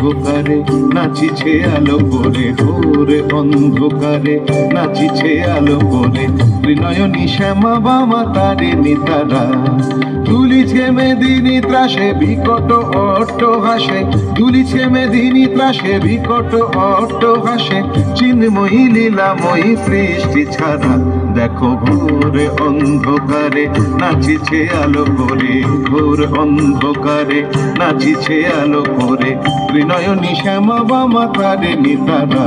অন্ধকারে নাচিছে আলো করে, ঘোর অন্ধকারে নাচিছে আলো করে। ত্রিনয়নী শ্যামা বামা তারিণী তারা, দুলিছে মেদিনী ত্রাসে বিকট অট্টহাসে, দুলিছে মেদিনী ত্রাসে বিকট অট্টহাসে। চিন্ময়ী লীলাময়ী সৃষ্টি ছাড়া, দেখো ঘোর অন্ধকারে নাচিছে আলো করে, ঘোর অন্ধকারে নাচিছে আলো করে। ত্রিনয়নী শ্যামা বামা তারিণী তারা।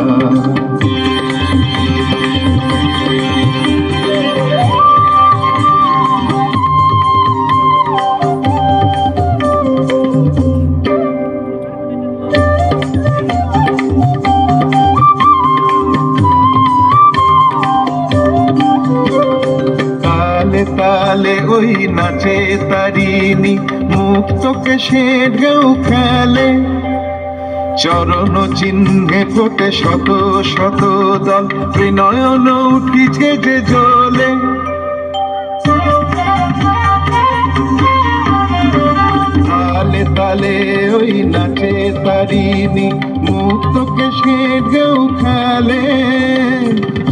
তালে ওই নাচে তারিণী, মুক্তকে সে ঢেউ খেলে। চরণ চিহ্নে ফোটে শত শত দল, ত্রিনয়ন উঠিছে যে জ্বলে। তালে তালে ওই নাচে তারিণী, মুক্তকে সে ঢেউ খেলে।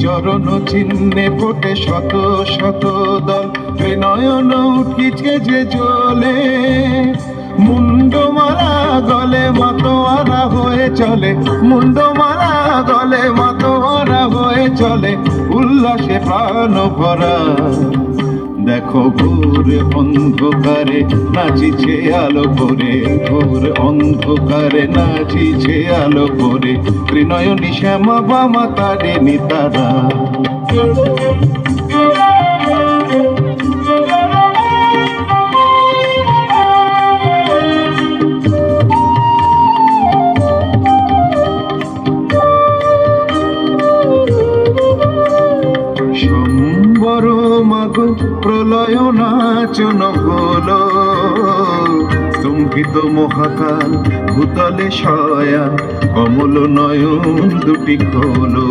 চরণ চিহ্নে ফোটে শত শত দল, ত্রিনয়ন উঠিছে যে জ্বলে। মুন্ডমালা গলে মাতোয়ারা হয়ে চলে, মুন্ডমালা গলে মাতোয়ারা হয়ে চলে। উল্লাসে প্রাণ ভরা, দেখো ঘোর অন্ধকারে নাচিছে আলো করে, ঘোর অন্ধকারে নাচিছে আলো করে। ত্রিনয়নী শ্যামা বামা তারিণী তারা। সম্বর মাগো প্রলয় নাচন হলো, স্তম্ভিত মহাকাল ভূতলে শয়া, কমল নয়ন দুটি খোলো।